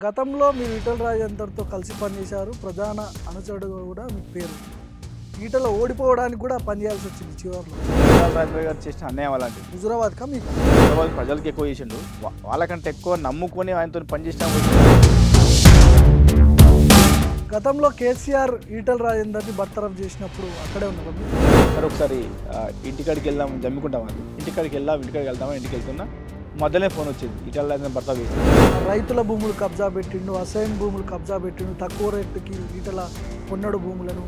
గతంలో మీరు ఈటల రాజేందర్తో కలిసి పనిచేశారు. ప్రధాన అనుచరుడు కూడా మీ పేరు. ఈటల ఓడిపోవడానికి కూడా పనిచేయాల్సి వచ్చింది చివరిలో. ఈటల రాజేందర్ గారు చేసిన అన్యాయం అలాంటి. హుజురాబాద్కా మీకు? హైదరాబాద్ ప్రజలకు ఎక్కువ చేసిండు. వాళ్ళకంటే ఎక్కువ నమ్ముకొని ఆయనతో పనిచేసిన. గతంలో కేసీఆర్ ఈటల రాజేందర్ని బర్తరఫ్ చేసినప్పుడు అక్కడే ఉన్నారు. సరే ఒకసారి ఇంటికాడికి వెళ్దాం, జమ్ముకుంటామని ఇంటికాడికి వెళ్దామని ఇంటికి వెళ్తున్నా మధ్యలో ఫోన్ వచ్చింది, ఈటల రాజేందర్ బర్తరఫ్ చేసింది. రైతుల భూములు కబ్జా పెట్టిండు, అసైన్ భూములు కబ్జా పెట్టిండు, తక్కువ రేటుకి ఈటల కొన్నడు భూములను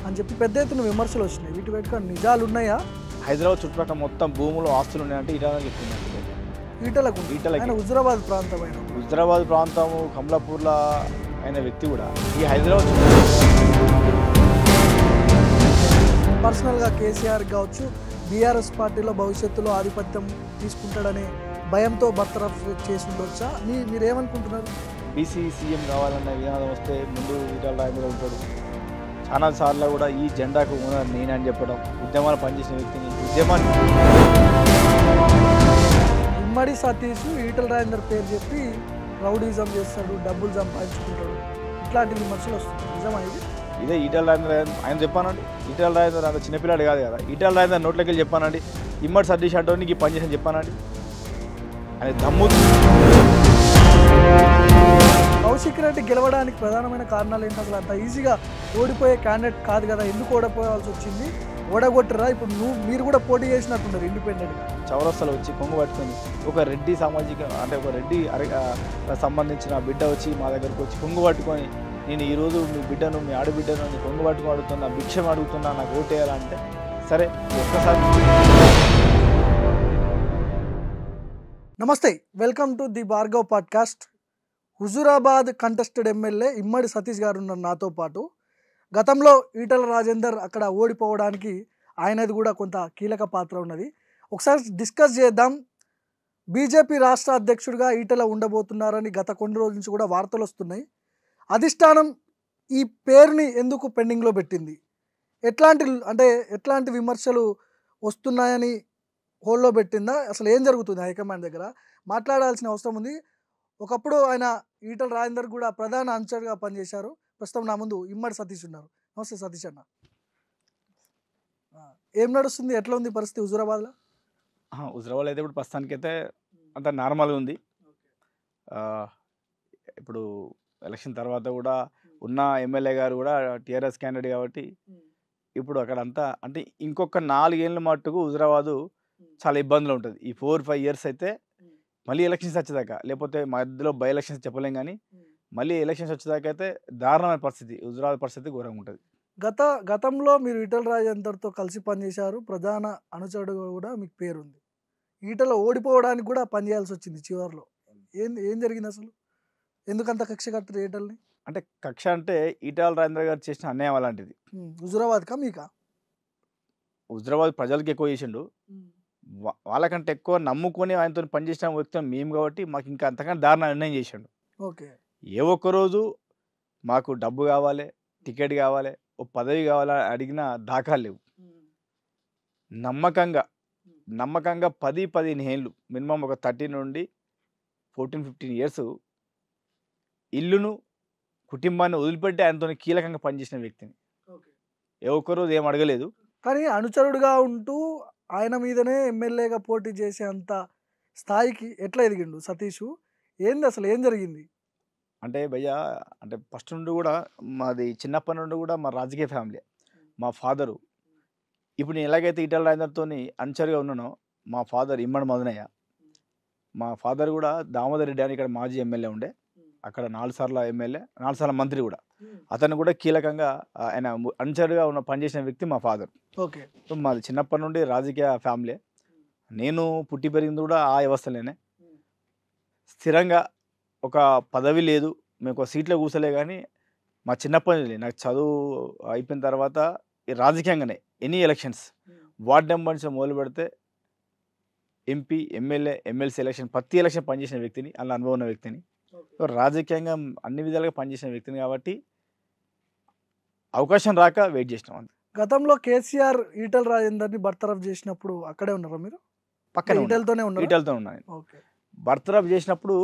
అని చెప్పి పెద్ద ఎత్తున విమర్శలు వచ్చినాయి. వీటి వెనుక నిజాలు ఉన్నాయా? హైదరాబాద్ చుట్టుపక్కల మొత్తం భూములు ఆస్తులు ఉన్నాయంటే ఈటల చెప్తుంది. ఈటలకు హుజురాబాద్ ప్రాంతం అయిన హుజురాబాద్ ప్రాంతము కమలాపూర్లో అయిన వ్యక్తి కూడా ఈ హైదరాబాద్ పర్సనల్గా కేసీఆర్ కావచ్చు, బీఆర్ఎస్ పార్టీలో భవిష్యత్తులో ఆధిపత్యం తీసుకుంటాడనే భయంతో బర్తరఫ్ చేసి ఉండొచ్చా? మీరేమనుకుంటున్నారు? బీసీ సీఎం కావాలన్న విధానం వస్తే ముందు ఈటల రాజేందర్ ఉంటాడు. చాలా సార్లు కూడా ఈ జెండాకు ఓనర్ నేనే అని చెప్పడం, ఉద్యమాలు పనిచేసిన వ్యక్తిని ఇమ్మడి సతీష్ ఈటల రాజేందర్ పేరు చెప్పి రౌడీజం చేస్తాడు, డబ్బులు సంపాదించుకుంటాడు, ఇట్లాంటి విమర్శలు వస్తుంది. నిజమా ఇది? ఇదే ఈటల రాజేందర్ ఆయన చెప్పానండి. ఈటల రాజేందర్ అంత చిన్నపిల్లాడు కాదు కదా. ఈటల రాజేందర్ నోట్లోకి వెళ్ళి చెప్పానండి, ఇమ్మడి సతీష్ అంటే నీకు పని చేసి చెప్పానండి అని దమ్ము. కౌశిక్ రెడ్డి గెలవడానికి ప్రధానమైన కారణాలు ఏంటి? అసలు అంత ఈజీగా ఓడిపోయే క్యాండిడేట్ కాదు కదా, ఎందుకు ఓడిపోవాల్సి వచ్చింది? ఓడగొట్టరా? ఇప్పుడు మీరు కూడా పోటీ చేసినట్టున్నారు ఇండిపెండెంట్గా. చౌరస్తాలో వచ్చి కొంగు పట్టుకొని ఒక రెడ్డి సామాజిక అంటే ఒక రెడ్డి సంబంధించిన బిడ్డ వచ్చి మా దగ్గరకు వచ్చి కొంగు పట్టుకొని, నేను ఈరోజు మీ బిడ్డను, మీ ఆడబిడ్డను నీ కొంగు పట్టుకొని అడుగుతున్నా, భిక్షం అడుగుతున్నా, నాకు ఓటేయాలంటే సరే ఒక్కసారి. నమస్తే, welcome to the Bhargav podcast. Huzurabad contested MLA Immadi Satish garu ఉన్నారు నాతో పాటు. గతంలో ఈటల రాజేందర్ అక్కడ ఓడిపోవడానికి ఆయనది కూడా కొంత కీలక పాత్ర ఉన్నది. ఒకసారి డిస్కస్ చేద్దాం. బీజేపీ రాష్ట్ర అధ్యక్షుడిగా ఈటల ఉండబోతున్నారని గత కొన్ని రోజుల నుంచి కూడా వార్తలు వస్తున్నాయి. అధిష్టానం ఈ పేరుని ఎందుకు పెండింగ్లో పెట్టింది? ఎట్లాంటి విమర్శలు వస్తున్నాయని హోల్లో పెట్టిందా? అసలు ఏం జరుగుతుంది హైకమాండ్ దగ్గర? మాట్లాడాల్సిన అవసరం ఉంది. ఒకప్పుడు ఆయన ఈటల రాజేందర్ కూడా ప్రధాన అనుచరుగా పనిచేశారు. ప్రస్తుతం నా ముందు ఇమ్మడి సతీష్ ఉన్నారు. నమస్తే సతీష్ అన్న. ఏం నడుస్తుంది? ఎట్లా ఉంది పరిస్థితి హుజురాబాద్లో? హుజురాబాద్ అయితే ఇప్పుడు ప్రస్తుతానికైతే అంత నార్మల్గా ఉంది. ఇప్పుడు ఎలక్షన్ తర్వాత కూడా ఉన్న ఎమ్మెల్యే గారు కూడా టీఆర్ఎస్ క్యాండిడేట్ కాబట్టి ఇప్పుడు అక్కడ అంతా అంటే ఇంకొక 4 ఏళ్ళ మట్టుకు హుజురాబాదు చాలా ఇబ్బందులు ఉంటుంది. ఈ 4-5 ఇయర్స్ అయితే మళ్ళీ ఎలక్షన్స్ వచ్చేదాకా, లేకపోతే మధ్యలో బై ఎలక్షన్స్ చెప్పలేం కానీ మళ్ళీ ఎలక్షన్స్ వచ్చేదాకా అయితే దారుణమైన పరిస్థితి, హుజురాబాద్ పరిస్థితి ఘోరంగా ఉంటుంది. గతంలో మీరు ఈటల రాజేందర్తో కలిసి పనిచేశారు. ప్రధాన అనుచరుడు కూడా మీకు పేరుంది. ఈటల ఓడిపోవడానికి కూడా పనిచేయాల్సి వచ్చింది చివరిలో. ఏం జరిగింది అసలు? ఎందుకంత కక్ష కట్టారు ఈటల్ని? అంటే కక్ష అంటే ఈటల రాజేందర్ గారు చేసిన అన్యాయం అలాంటిది. హుజురాబాద్కా మీకా? హుజురాబాద్ ప్రజలకు ఎక్కువ చేసిండు. వాళ్ళకంటే ఎక్కువ నమ్ముకొని ఆయనతో పనిచేసిన వ్యక్తి మేము కాబట్టి మాకు ఇంకా అంతకంటే దారుణ నిర్ణయం చేసిండు. ఓకే, ఏ ఒక్కరోజు మాకు డబ్బు కావాలి, టికెట్ కావాలి, ఓ పదవి కావాలని అడిగిన దాఖలు లేవు. నమ్మకంగా 10-15 ఏళ్ళు మినిమం ఒక 13 నుండి 14-15 ఇయర్స్ ఇల్లును కుటుంబాన్ని వదిలిపెట్టి ఆయనతో కీలకంగా పనిచేసిన వ్యక్తిని ఏ ఒక్కరోజు ఏం అడగలేదు. కానీ అనుచరుడుగా ఉంటూ ఆయన మీదనే ఎమ్మెల్యేగా పోటీ చేసే అంత స్థాయికి ఎట్లా ఎదిగిండు సతీష్? ఏంది అసలు, ఏం జరిగింది? అంటే భయ్యా, అంటే ఫస్ట్ నుండి కూడా మాది చిన్నప్పటి నుండి కూడా మా రాజకీయ ఫ్యామిలీ. మా ఫాదరు ఇప్పుడు నేను ఎలాగైతే ఈటల రాజేందర్తో అనుచరుగా ఉన్నానో, మా ఫాదర్ ఇమ్మడి మదనయ్య, మా ఫాదర్ కూడా దామోదర్ రెడ్డి అని ఇక్కడ మాజీ ఎమ్మెల్యే ఉండే, అక్కడ 4 సార్లు ఎమ్మెల్యే, 4 సార్లు మంత్రి కూడా. అతను కూడా కీలకంగా ఆయన అనుచరుగా పనిచేసిన వ్యక్తి మా ఫాదర్. ఓకే, సో మాది చిన్నప్పటి నుండి రాజకీయ ఫ్యామిలీ. నేను పుట్టి పెరిగింది కూడా ఆ వ్యవస్థలోనే. స్థిరంగా ఒక పదవి లేదు, మేము ఒక సీట్లో కూర్చోలే, కానీ మా చిన్నప్పటి నుండి నాకు చదువు అయిపోయిన తర్వాత ఈ రాజకీయంగానే ఎనీ ఎలక్షన్స్ వార్డ్ నెంబర్ నుంచి మొదలు పెడితే ఎంపీ, ఎమ్మెల్యే, ఎమ్మెల్సీ ఎలక్షన్ ప్రతి ఎలక్షన్ పనిచేసిన వ్యక్తిని, అలా అనుభవం ఉన్న వ్యక్తిని, రాజకీయంగా అన్ని విధాలుగా పనిచేసిన వ్యక్తిని కాబట్టి అవకాశం రాక వెయిట్ చేసినాం అంతే. గతంలో కేసీఆర్ ఈటల రాజేందర్ని బర్తరఫ్ చేసినప్పుడు అక్కడే ఉన్నారా మీరు? పక్కన ఈటలతోనే ఉన్నారు? ఈటలతో ఉన్నాను. ఓకే, బర్తరఫ్ చేసినప్పుడు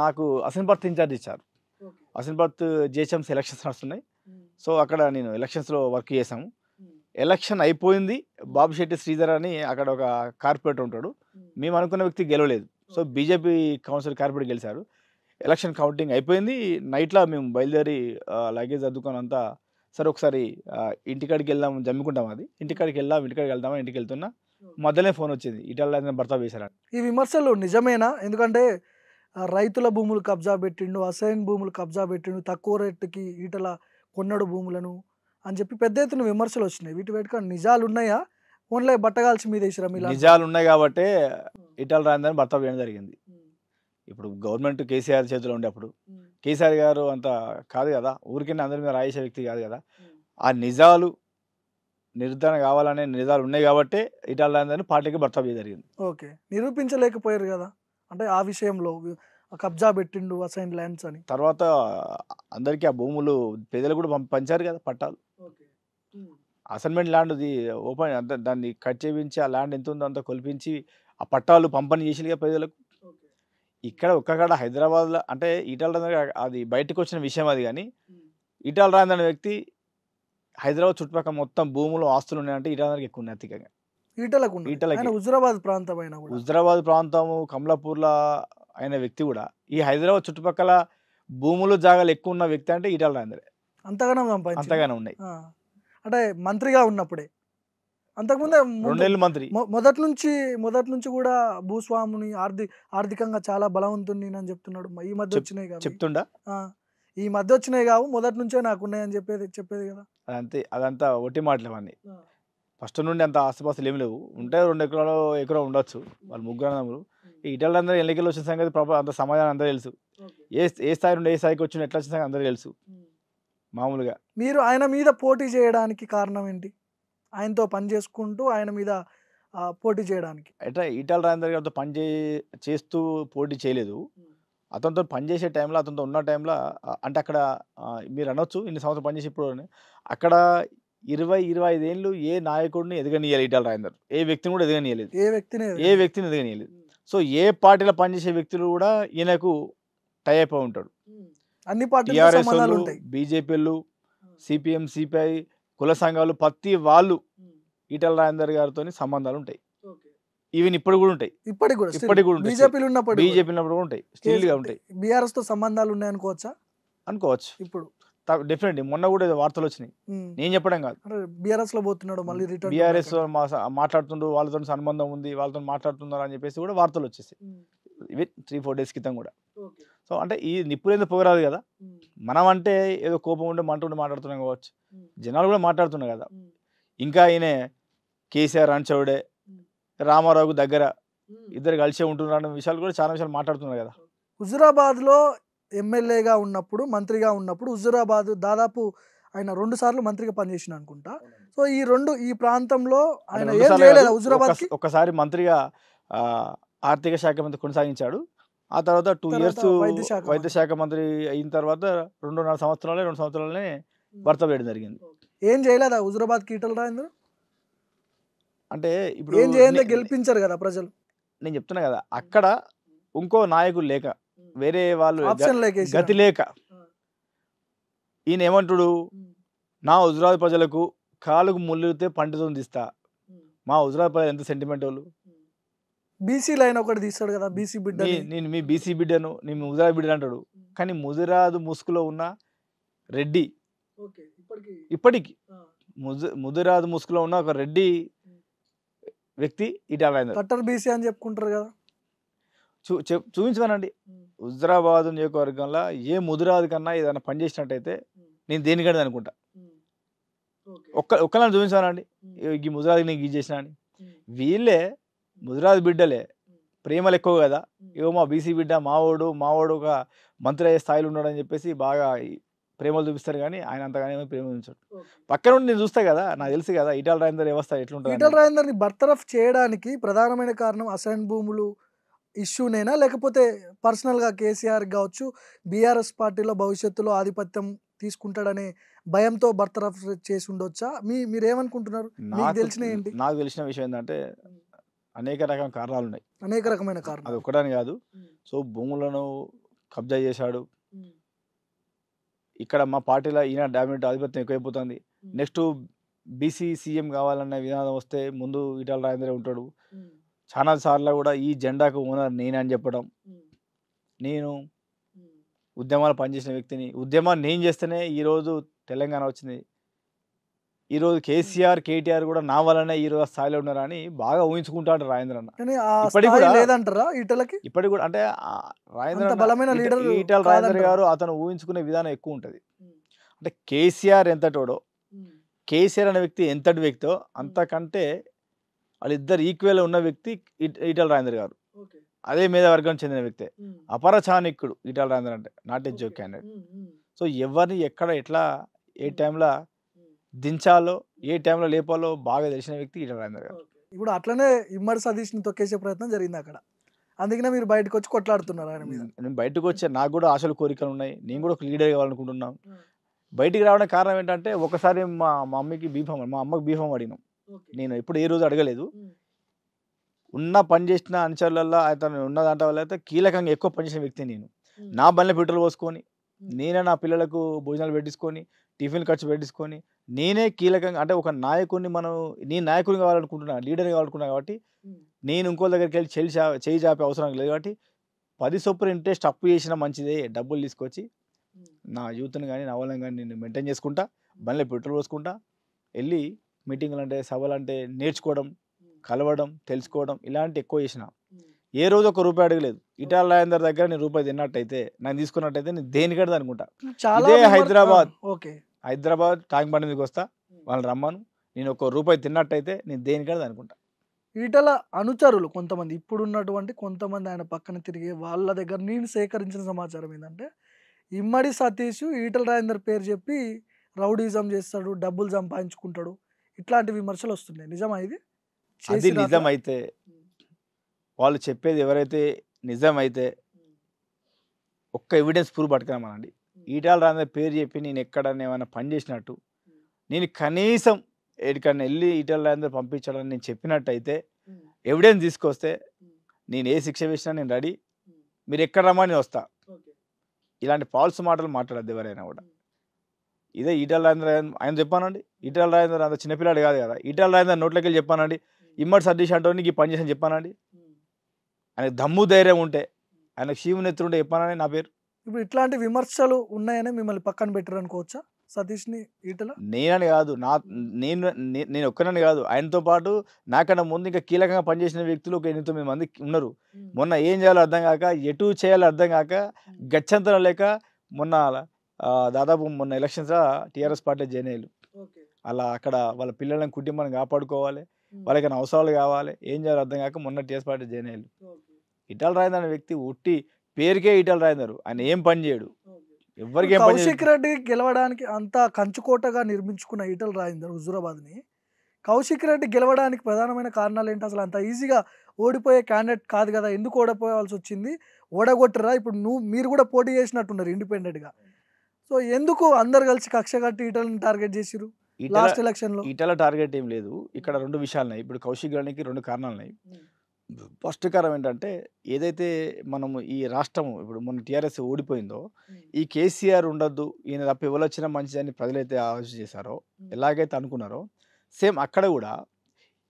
నాకు అసెన్బర్త్ ఇన్ఛార్జ్ ఇచ్చారు. అసెన్బర్త్ జిహెచ్ఎంసీ ఎలక్షన్స్ నడుస్తున్నాయి. సో అక్కడ నేను ఎలక్షన్స్లో వర్క్ చేశాము. ఎలక్షన్ అయిపోయింది. బాబు శెట్టి శ్రీధర్ అని అక్కడ ఒక కార్పొరేటర్ ఉంటాడు. మేము అనుకున్న వ్యక్తి గెలవలేదు. సో బీజేపీ కౌన్సిల్ కార్పొరేటర్ గెలిచారు. ఎలక్షన్ కౌంటింగ్ అయిపోయింది. నైట్లో మేము బయలుదేరి లగేజ్ అద్దుకొని అంతా సరే ఒకసారి ఇంటికాడికి వెళ్దాం, జమ్మికుంటాం అది. ఇంటికాడికి వెళ్దామా ఇంటికి వెళ్తున్నా మధ్యలో ఫోన్ వచ్చింది, ఈటల భర్త వేశారు. ఈ విమర్శలు నిజమేనా? ఎందుకంటే రైతుల భూములు కబ్జా పెట్టిండు, అసైన్ భూములు కబ్జా పెట్టిండు, తక్కువ రేటుకి ఈటల కొన్నడు భూములను అని చెప్పి పెద్ద ఎత్తున విమర్శలు వచ్చినాయి. వీటి వెనుక నిజాలు ఉన్నాయా? ఓన్లీ బట్టగాల్చి మీద వేసిరా? నిజాలు ఉన్నాయి కాబట్టి ఈటల రాజేందర్ భర్త వేయడం జరిగింది. ఇప్పుడు గవర్నమెంట్ కేసీఆర్ చేతిలో ఉండే అప్పుడు కేసీఆర్ గారు అంత కాదు కదా, ఊరికైనా అందరి మీద రాయేసే వ్యక్తి కాదు కదా. ఆ నిజాలు నిర్ధారణ కావాలనే నిజాలు ఉన్నాయి కాబట్టి ఈటల రాజేందర్ని పార్టీకి భర్త వేయడం జరిగింది. ఓకే, నిరూపించలేకపోయారు కదా అంటే ఆ విషయంలో కబ్జా పెట్టిండు అసైన్ ల్యాండ్స్ అని. తర్వాత అందరికీ ఆ భూములు పేదలు కూడా పంచారు కదా పట్టాలు. అసైన్మెంట్ ల్యాండ్ ఓపెన్ అంత దాన్ని కట్ చేయించి ఆ ల్యాండ్ ఎంత ఉందో అంత కొలిపించి ఆ పట్టాలు పంపిణీ చేసి పేదలకు. ఇక్కడ ఒక్కగాడ హైదరాబాద్లో అంటే ఈటల రాజేందర్ అది బయటకు వచ్చిన విషయం అది. కానీ ఈటల రాజేందర్ అనే వ్యక్తి హైదరాబాద్ చుట్టుపక్కల మొత్తం భూములు ఆస్తులు ఉన్నాయంటే ఈటల రాజేందర్కి ఎక్కువ ఉన్నాయి అధికంగా. ఈటలకి హుజురాబాద్ ప్రాంతం అయినా కూడా, హుజురాబాద్ ప్రాంతము కమలాపూర్లో అయిన వ్యక్తి కూడా ఈ హైదరాబాద్ చుట్టుపక్కల భూములు జాగాలు ఎక్కువ ఉన్న వ్యక్తి అంటే ఈటల రాజేందర్. అంతగానే ఉన్నాయి. అంటే మంత్రిగా ఉన్నప్పుడే, అంతకుముందే 2 ఏళ్ళు మంత్రి. మొదటి నుంచి కూడా భూస్వాముని ఆర్థికంగా చాలా బలవంతుని అని చెప్తున్నాడు. ఈ మధ్య వచ్చినాయి కావు చెప్తుండా, ఈ మధ్య వచ్చినాయి కావు, మొదటి నుంచే నాకున్నాయని చెప్పేది కదా. అదంతా ఒట్టి మాటలు అన్నీ. ఫస్ట్ నుండి అంత ఆస్తిపాస్తులు ఏమి లేవు. ఉంటే 2 ఎకరాలు ఉండొచ్చు. వాళ్ళు ముగ్గురు అన్నములు. ఈ ఈటల రాజేందర్ ఎన్నికలు వచ్చిన సంగతి అంత సమాజాన్ని అందరూ తెలుసు. ఏ స్థాయి నుండి ఏ స్థాయికి వచ్చిన ఎట్లా వచ్చిన సంగతి అందరూ తెలుసు. మామూలుగా మీరు ఆయన మీద పోటీ చేయడానికి కారణం ఏంటి? ఆయనతో పని చేసుకుంటూ ఆయన మీద పోటీ చేయడానికి ఎట్లా ఈటల రాజేందర్ గారితో చేస్తూ పోటీ చేయలేదు. అతనితో పనిచేసే టైంలో, అతనితో ఉన్న టైంలో అంటే అక్కడ మీరు అనొచ్చు ఇన్ని సంవత్సరాలు పనిచేసి ఇప్పుడు అక్కడ 20-25 ఏళ్ళు ఏ నాయకుడిని ఎదగనీయాలి ఈటల రాజేందర్. ఏ వ్యక్తిని కూడా ఎదగనీయలేదు. ఏ వ్యక్తిని ఎదగనీయలేదు. సో ఏ పార్టీలో పనిచేసే వ్యక్తులు కూడా ఈయనకు టై అయిపోయి ఉంటాడు. అన్ని పార్టీలు, టీఆర్ఎస్, బీజేపీలు, సిపిఎం, సిపిఐ, కుల సంఘాలు, ప్రతి వాళ్ళు ఈటల రాజేందర్ గారితో సంబంధాలు ఉంటాయి. ఈవెన్ ఇప్పుడు కూడా ఉంటాయి. ఇప్పటికి కూడా బీజేపీలో ఉన్నప్పుడు కూడా ఉంటాయి. స్టిల్ గా ఉంటాయి. బీఆర్ఎస్ తో సంబంధాలు ఉన్నాయి అనుకోవచ్చు. ఇప్పుడు డెఫినెట్లీ మొన్న కూడా వార్తలు వచ్చినాయి. నేను చెప్పడం కాదు, బీఆర్ఎస్ లో పోతున్నాడు, మళ్ళీ రిటర్న్ బీఆర్ఎస్ మాట్లాడుతుండ్రు, వాళ్ళతో సంబంధం ఉంది, వాళ్ళతో మాట్లాడుతున్నారు అని చెప్పేసి కూడా వార్తలు వచ్చేసాయి 3-4 డేస్ క్రితం కూడా. సో అంటే ఈ నిప్పులేందో పోరాదు కదా. మనం అంటే ఏదో కోపం ఉండి మంటుండి మాట్లాడుతున్నాం కావచ్చు, జనాలు కూడా మాట్లాడుతున్నారు కదా. ఇంకా ఈయన కేసీఆర్ అంచవుడే, రామారావుకు దగ్గర, ఇద్దరు కలిసే ఉంటున్నారు అనే విషయాలు కూడా చాలా విషయాలు మాట్లాడుతున్నారు కదా. హుజురాబాద్ లో ఎమ్మెల్యేగా ఉన్నప్పుడు, మంత్రిగా ఉన్నప్పుడు, హుజురాబాద్ దాదాపు ఆయన 2 సార్లు మంత్రిగా పనిచేసిన అనుకుంటా. సో ఈ ప్రాంతంలో ఆయన ఏం చేయలేదు హుజురాబాద్. ఒకసారి మంత్రిగా ఆర్థిక శాఖ మంత్రి కొనసాగించాడు. ఆ తర్వాత 2 ఇయర్స్ వైద్య శాఖ మంత్రి అయిన తర్వాత 2.5 సంవత్సరాలనే భర్త వేయడం జరిగింది. ఏం చేయలేదా హుజురాబాద్ కి ఈటల రాజేందర్? అంటే ఇప్పుడు ఏం చేయండి, గెలిపించారు కదా ప్రజలు. నేను చెప్తున్నా కదా, అక్కడ ఇంకో నాయకులు లేక, వేరే వాళ్ళు గతి లేక ఈయన ఏమంటాడు, నా హుజురాబాద్ ప్రజలకు కాలుకు ముళ్ళితే పంటతో తీస్తా. మా హుజురాబాద్ ప్రజలు ఎంత సెంటిమెంట్ వాళ్ళు. బీసీ లైన్ ఒకటి తీస్తాడు కదా, బీసీ బిడ్డ, నేను మీ బీసీ బిడ్డను, నేను ముజరాబాద్ బిడ్డ అంటాడు. కానీ ముదిరాజు ముసుగులో ఉన్న రెడ్డి, ఇప్పటికి ముదిరాజు ముసుగులో ఉన్న ఒక రెడ్డి వ్యక్తి ఈటల రాజేందర్. కట్టర్ బీసీ అని చెప్పుకుంటారు కదా. చూపించమనండి, హుజురాబాద్ నియోజకవర్గంలో ఏ ముదిరాజు కన్నా ఏదైనా పని చేసినట్టయితే నేను దేనికంటే అనుకుంటా. ఒక్కళ్ళని చూపించానండి, ఈ ముదిరాజు నీకు ఇది చేసిన అని. వీళ్ళే ముదిరాజు బిడ్డలే, ప్రేమలు ఎక్కువ కదా. ఏవో మా బీసీ బిడ్డ, మావోడు ఒక మంత్రి అయ్యే స్థాయిలో ఉన్నాడు అని చెప్పేసి బాగా ప్రేమలు చూపిస్తారు. కానీ ఆయన అంతగానే ప్రేమ చూపించాడు. పక్కన నుండి నేను చూస్తా కదా, నాకు తెలుసు కదా ఈటల రాజేందర్ వ్యవస్థ ఎట్లుంటుంది. ఈటల రాజేందర్ని బర్తరఫ్ చేయడానికి ప్రధానమైన కారణం అసైన్ భూములు ఇష్యూనేనా, లేకపోతే పర్సనల్గా కేసీఆర్ కావచ్చు, బీఆర్ఎస్ పార్టీలో భవిష్యత్తులో ఆధిపత్యం తీసుకుంటాడనే భయంతో బర్తరఫ్ చేసి ఉండొచ్చా? మీరేమనుకుంటున్నారు? నాకు తెలిసిన విషయం ఏంటంటే, అనేక రకమైన కారణాలు ఉన్నాయి. అనేక రకమైన అది కారణాలు. ఒక్కటని కాదు. సో భూములను కబ్జా చేశాడు. ఇక్కడ మా పార్టీలో ఈయన డామినేట్ ఆధిపత్యం ఎక్కువైపోతుంది. నెక్స్ట్ బీసీ సీఎం కావాలన్న విధానం వస్తే ముందు ఈటల రాజేందర్ ఉంటాడు. చాలా సార్లు కూడా ఈ జెండాకు ఓనర్ నేనే అని చెప్పడం, నేను ఉద్యమాలు పనిచేసిన వ్యక్తిని, ఉద్యమాన్ని నేను చేస్తేనే ఈరోజు తెలంగాణ వచ్చింది, ఈరోజు కేసీఆర్ కేటీఆర్ కూడా నా వల్లనే ఈరోజు ఆ స్థాయిలో ఉన్నారని బాగా ఊహించుకుంటాడు రాజేంద్ర అన్న. కానీ ఆ ఇప్పటికి స్థాయి కూడా- లేదంటారా ఈటలకి? ఇప్పటికి కూడా అంటే రాజేంద్ర అంత అన్న, బలమైన లీడర్ ఈటల రాజేందర్ కాదంటారా? గారు అతను ఊహించుకునే విధానం ఎక్కువ ఉంటుంది. అంటే కేసీఆర్ ఎంతటోడో, కేసీఆర్ అనే వ్యక్తి ఎంతటి వ్యక్తో అంతకంటే వాళ్ళిద్దరు ఈక్వల్ ఉన్న వ్యక్తి ఈటల రాజేందర్ గారు. అదే మేధావర్గం చెందిన వ్యక్తే. అపర చాణక్యుడు ఈటల రాజేందర్ అంటే, not a joke candidate. So ఎవరిని ఎక్కడ ఎట్లా ఏ టైంలో దించాలో ఏ టైంలో లేపాలో బాగా తెలిసిన వ్యక్తి ఈటల రాజేందర్ గారు. ఇప్పుడు అట్లనే ఇమ్మడి సతీష్ని తొక్కేసే ప్రయత్నం జరిగింది అక్కడ. అందుకనే మీరు బయటకు వచ్చి కొట్లాడుతున్నారు ఆయన మీద. నేను బయటకు వచ్చే నాకు కూడా ఆశలు కోరికలు ఉన్నాయి. నేను కూడా ఒక లీడర్ కావాలనుకుంటున్నాను. బయటికి రావడానికి కారణం ఏంటంటే ఒకసారి మా అమ్మకి మా అమ్మకి బీఫామ్ అడిగినాం. నేను ఎప్పుడు ఏ రోజు అడగలేదు. ఉన్న పని చేసిన అనుచరులలో అతను ఉన్న దాంట్లో వల్ల అయితే కీలకంగా ఎక్కువ పనిచేసిన వ్యక్తి నేను. నా బండ్ల పెట్రోల్ పోసుకొని, నేనే నా పిల్లలకు భోజనాలు పెట్టించుకొని, టిఫిన్ ఖర్చు పెట్టించుకొని, నేనే కీలకంగా అంటే ఒక నాయకుడిని నేను నాయకుడిని కావాలనుకుంటున్నా, లీడర్ కావాలనుకున్నా కాబట్టి నేను ఇంకో దగ్గరికి వెళ్ళి చేయి చాపే అవసరం లేదు. కాబట్టి 10 చొప్పున ఇంట్రెస్ట్ అప్పు చేసిన మంచిదే, డబ్బులు తీసుకొచ్చి నా యూత్ని కానీ నా వాళ్ళని కానీ నేను మెయింటైన్ చేసుకుంటా, బండ్ల పెట్రోల్ పోసుకుంటా, వెళ్ళి మీటింగ్లు అంటే సభలు అంటే నేర్చుకోవడం, కలవడం, తెలుసుకోవడం ఇలాంటి ఎక్కువ చేసిన. ఏ రోజు ఒక రూపాయి అడగలేదు. ఈటల రాజేందర్ దగ్గర నేను రూపాయి తిన్నట్టయితే, నేను తీసుకున్నట్టయితే నేను దేనికడదు అనుకుంటా. చాలా ఇదే హైదరాబాద్ ఓకే ట్యాంక్ బండి మీదకి వస్తా, వాళ్ళని రమ్మను, నేను ఒక రూపాయి తిన్నట్టయితే నేను దేనికడదు అనుకుంటా. ఈటల అనుచరులు కొంతమంది, ఇప్పుడున్నటువంటి కొంతమంది ఆయన పక్కన తిరిగే వాళ్ళ దగ్గర నేను సేకరించిన సమాచారం ఏంటంటే, ఇమ్మడి సతీష్ ఈటల రాజేందర్ పేరు చెప్పి రౌడీజం చేస్తాడు, డబ్బులు సంపాదించుకుంటాడు, ఇట్లాంటి విమర్శలు వస్తున్నాయి. నిజమా ఇది? అది నిజమైతే, వాళ్ళు చెప్పేది ఎవరైతే నిజమైతే ఒక్క ఎవిడెన్స్ ప్రూఫ్ పట్టుకురామనండి. ఈటల రాజేందర్ పేరు చెప్పి నేను ఎక్కడన్నా ఏమైనా పని చేసినట్టు, నేను కనీసం ఎక్కడికన్నా వెళ్ళి ఈటల రాజేందర్ పంపించాలని నేను చెప్పినట్టయితే ఎవిడెన్స్ తీసుకొస్తే నేను ఏ శిక్ష వేసినా నేను రెడీ, మీరు ఎక్కడ రమ్మని నేను వస్తా. ఇలాంటి ఫాల్స్ మాటలు మాట్లాడద్దు ఎవరైనా కూడా. ఇదే ఈటల రాజేందర్ ఆయన చెప్పానండి. ఈటల రాజేందర్ అంత చిన్నపిల్లాడు కాదు కదా. ఈటల రాజేందర్ నోట్లోకి వెళ్ళి చెప్పానండి, ఇమ్మడి సతీష్ అంటోనికి పని చేసి చెప్పానండి. ఆయనకు దమ్ము ధైర్యం ఉంటే, ఆయనకు శివుని ఎత్తుంటే చెప్పానని నా పేరు. ఇప్పుడు ఇట్లాంటి విమర్శలు ఉన్నాయని మిమ్మల్ని పక్కన పెట్టారు అనుకోవచ్చా సతీష్ని ఈటల? నేనని కాదు, నేను ఒక్కనని కాదు, ఆయనతో పాటు నాకన్నా ముందు ఇంకా కీలకంగా పనిచేసిన వ్యక్తులు ఒక 8-9 మంది ఉన్నారు. మొన్న ఏం చేయాలో అర్థం కాక, ఎటు చేయాలో అర్థం కాక, గచ్చంతరం లేక మొన్న దాదాపు మొన్న ఎలక్షన్స్ టీఆర్ఎస్ పార్టీ జాయిన్ అయ్యారు. అలా అక్కడ వాళ్ళ పిల్లలను కుటుంబాన్ని కాపాడుకోవాలి, వాళ్ళకి అవసరాలు కావాలి, ఏం చేయాలో అర్థం కాక మొన్న టీఆర్ఎస్ పార్టీ జాయిన్ అయ్యారు. ఈటల రాజేందర్ అనే వ్యక్తి ఉట్టి పేరుకే ఈటల రాజేందర్, ఆయన ఏం పని చేయడు, ఎవరికి ఏం పని కౌశిక్ రెడ్డి గెలవడానికి అంత కంచుకోటగా నిర్మించుకున్న ఈటల రాజేందర్ హుజూరాబాద్ని, కౌశిక్ రెడ్డి గెలవడానికి ప్రధానమైన కారణాలు ఏంటి? అసలు అంత ఈజీగా ఓడిపోయే క్యాండిడేట్ కాదు కదా, ఎందుకు ఓడిపోవాల్సి వచ్చింది? ఓడగొట్టరా? ఇప్పుడు మీరు కూడా పోటీ చేసినట్టున్నారు ఇండిపెండెంట్గా. సో ఎందుకు అందరు కలిసి కక్ష కట్టి ఈటలని టార్గెట్ చేసిరు లాస్ట్ ఎలక్షన్ లో? ఈటల టార్గెట్ ఏం లేదు. ఇక్కడ 2 విషయాలు ఉన్నాయి. ఇప్పుడు కౌశిక్ రెడ్డికి 2 కారణాలు ఉన్నాయి. ఫస్ట్ కారణం ఏంటంటే, ఏదైతే మనము ఈ రాష్ట్రము ఇప్పుడు మొన్న టీఆర్ఎస్ ఓడిపోయిందో, ఈ కేసీఆర్ ఉండొద్దు, ఈయన తప్ప ఎవరు వచ్చినా మంచిదని ప్రజలైతే ఆలోచన చేశారో, ఎలాగైతే అనుకున్నారో, సేమ్ అక్కడ కూడా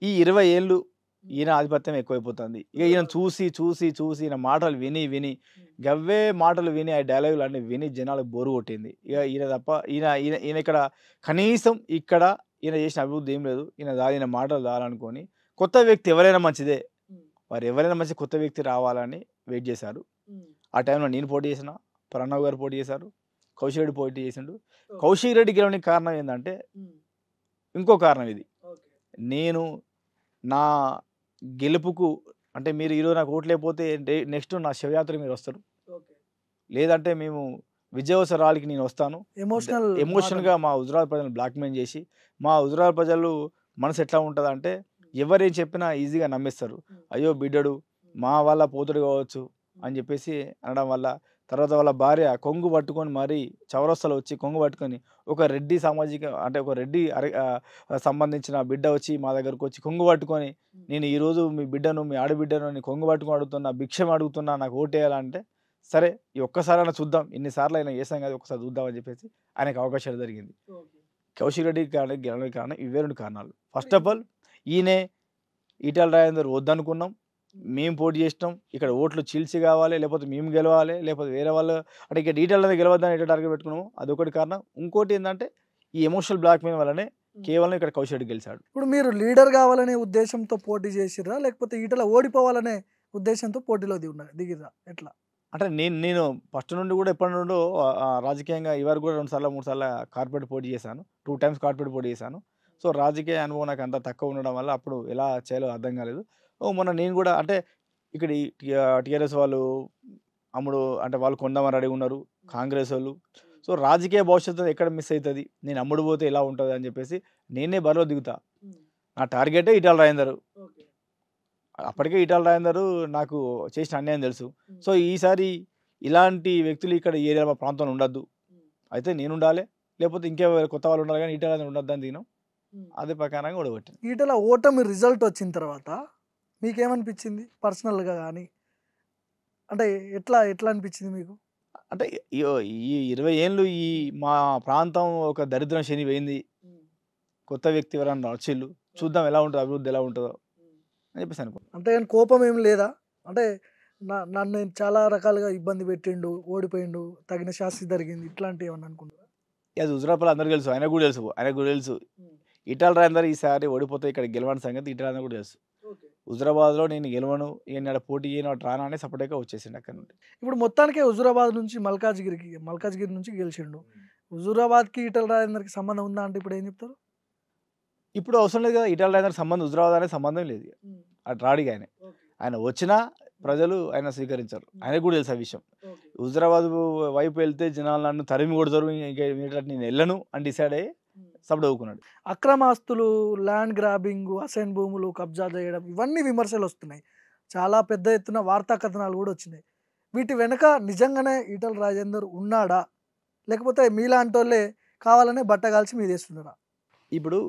ఈ 20 ఏళ్ళు ఈయన ఆధిపత్యం ఎక్కువైపోతుంది. ఇక ఈయన చూసి చూసి చూసి ఈయన మాటలు విని విని గవ్వే మాటలు విని ఆ డైలాగులు అన్నీ విని జనాలకు బోరు కొట్టింది. ఇక ఈయన తప్ప ఈయన ఇక్కడ కనీసం ఇక్కడ ఈయన చేసిన అభివృద్ధి ఏం లేదు, ఈయన మాటలు దాలనుకొని కొత్త వ్యక్తి ఎవరైనా మంచిదే, వారు ఎవరైనా మంచి కొత్త వ్యక్తి రావాలని వెయిట్ చేశారు. ఆ టైంలో నేను పోటీ చేసిన, ప్రణవ్ గారు పోటీ చేశారు, కౌశిక్ రెడ్డి పోటీ చేసిండు. కౌశిక్ రెడ్డి గెలవడానికి కారణం ఏంటంటే, ఇంకో కారణం ఇది. నేను నా గెలుపుకు అంటే మీరు ఈరోజు నాకు ఓట్లేకపోతే నెక్స్ట్ నా శివయాత్ర మీరు వస్తారు, లేదంటే మేము విజయోత్సవ ర్యాలీకి నేను వస్తాను, ఎమోషనల్గా మా హుజూరాబాద్ ప్రజలను బ్లాక్మెయిల్ చేసి, మా హుజూరాబాద్ ప్రజలు మనసు ఎట్లా ఉంటుంది అంటే ఎవరేం చెప్పినా ఈజీగా నమ్మేస్తారు. అయ్యో బిడ్డడు మా వల్ల పోతుడు కావచ్చు అని చెప్పేసి అనడం వల్ల తర్వాత వాళ్ళ భార్య కొంగు పట్టుకొని మరి చౌరస్తాలో వచ్చి కొంగు పట్టుకొని ఒక రెడ్డి సామాజిక అంటే ఒక రెడ్డి సంబంధించిన బిడ్డ వచ్చి మా దగ్గరకు వచ్చి కొంగు పట్టుకొని నేను ఈరోజు మీ బిడ్డను మీ ఆడబిడ్డను నేను కొంగు పట్టుకొని అడుగుతున్నా భిక్షం అడుగుతున్నా నాకు ఓటేయాలంటే సరే ఈ ఒక్కసారైనా చూద్దాం ఇన్నిసార్లు అయినా చేసాం కదా ఒకసారి చూద్దామని చెప్పేసి ఆయనకు అవకాశాలు జరిగింది. కౌశిక్ రెడ్డి గెలవడానికి కారణం ఇవే 2 కారణాలు. ఫస్ట్ ఆఫ్ ఆల్ ఈయనే ఈటెల రాజేందర్ వద్దనుకున్నాం, మేము పోటీ చేసినాం, ఇక్కడ ఓట్లు చీల్చి కావాలి లేకపోతే మేము గెలవాలి లేకపోతే వేరే వాళ్ళు అంటే ఇక్కడ ఈటెల గెలవద్దని ఎట్లా టార్గెట్ పెట్టుకున్నాము అదొకటి కారణం. ఇంకోటి ఏంటంటే ఈ ఎమోషనల్ బ్లాక్ మెయిల్ వల్లనే కేవలం ఇక్కడ కౌశిక్ రెడ్డి గెలిచాడు. ఇప్పుడు మీరు లీడర్ కావాలనే ఉద్దేశంతో పోటీ చేసిర్రా లేకపోతే ఈటల ఓడిపోవాలనే ఉద్దేశంతో పోటీలో దిగిరా ఎట్లా? అంటే నేను ఫస్ట్ నుండి కూడా ఎప్పటి నుండో రాజకీయంగా ఇవరకు కూడా 2 సార్లు 3 సార్లు కార్పొరేట్ పోటీ చేశాను, 2 టైమ్స్ కార్పొరేట్ పోటీ చేశాను. సో రాజకీయ అనుభవం నాకు అంత తక్కువ ఉండడం వల్ల అప్పుడు ఎలా చేయాలో అర్థం కాలేదు. మొన్న నేను కూడా అంటే ఇక్కడ టీఆర్ఎస్ వాళ్ళు అమ్ముడు అంటే వాళ్ళు కొందామని రెడీ ఉన్నారు, కాంగ్రెస్ వాళ్ళు. సో రాజకీయ భవిష్యత్తు ఎక్కడ మిస్ అవుతుంది, నేను అమ్ముడు పోతే ఎలా ఉంటుంది అని చెప్పేసి నేనే బరిలో దిగుతా. నా టార్గెటే ఈటెల రాజేందర్. అప్పటికే ఈటెల రాజేందర్ నాకు చేసిన అన్యాయం తెలుసు. సో ఈసారి ఇలాంటి వ్యక్తులు ఇక్కడ ఈ ఏరియా మా ప్రాంతంలో ఉండద్దు, అయితే నేను ఉండాలి లేకపోతే ఇంకే కొత్త వాళ్ళు ఉండాలి కానీ ఈటెల రాజేందర్ ఉండద్దు అని దిగినాం. అదే ప్రకారంగా ఓడగొట్టాను. ఈటల ఓటమి రిజల్ట్ వచ్చిన తర్వాత మీకేమనిపించింది పర్సనల్గా కానీ అంటే ఎట్లా అనిపించింది మీకు? అంటే ఈ 20 ఏళ్ళు ఈ మా ప్రాంతం ఒక దరిద్రం శని పోయింది, కొత్త వ్యక్తి ఎవరన్నా వచ్చిళ్ళు చూద్దాం ఎలా ఉంటుంది అభివృద్ధి ఎలా ఉంటుందో అని చెప్పేసి అనుకో. అంటే కోపం ఏం లేదా? అంటే నన్ను చాలా రకాలుగా ఇబ్బంది పెట్టిండు, ఓడిపోయిండు, తగిన శాస్తి జరిగింది ఇట్లాంటివి ఏమన్నా అనుకుంటారా? అది హుజురాబాద్లో అందరికీ తెలుసు, ఆయనకు కూడా తెలుసు. ఈటెల రాజేందర్ ఈసారి ఓడిపోతే ఇక్కడ గెలవని సంగతి ఈటెల రాజేందర్ కూడా తెలుసు. హుజురాబాద్లో నేను గెలవను ఈయన పోటీ చేయను రానా అని సపరేట్గా వచ్చేసిండు అక్కడ నుండి. ఇప్పుడు మొత్తానికి హుజురాబాద్ నుంచి మల్కాజ్గిరి నుంచి గెలిచిండు. హుజురాబాద్కి ఈటెల రాజేందర్కి సంబంధం ఉందా అంటే ఇప్పుడు ఏం చెప్తారు? ఇప్పుడు అవసరం లేదు కదా ఈటెల రాజేందర్ సంబంధం, హుజురాబాద్ అనేది సంబంధం లేదు. అటు రాడిగా ఆయన వచ్చినా ప్రజలు ఆయన స్వీకరించారు, ఆయనకు కూడా తెలుసు ఆ విషయం. హుజురాబాద్ వైపు వెళ్తే జనాలు నన్ను తరిమి కొడతారు, ఇంకా నేను వెళ్ళను అని డిసైడ్ అయ్యి సబ్ చదువుకున్నాడు. అక్రమ ఆస్తులు, ల్యాండ్ గ్రాబింగ్, అసైన్ భూములు కబ్జా చేయడం ఇవన్నీ విమర్శలు వస్తున్నాయి. చాలా పెద్ద ఎత్తున వార్తా కథనాలు కూడా వచ్చినాయి. వీటి వెనక నిజంగానే ఈటెల రాజేందర్ ఉన్నాడా లేకపోతే మీలాంటి వాళ్ళే కావాలనే బట్టగాల్చి మీదేస్తున్నారా? ఇప్పుడు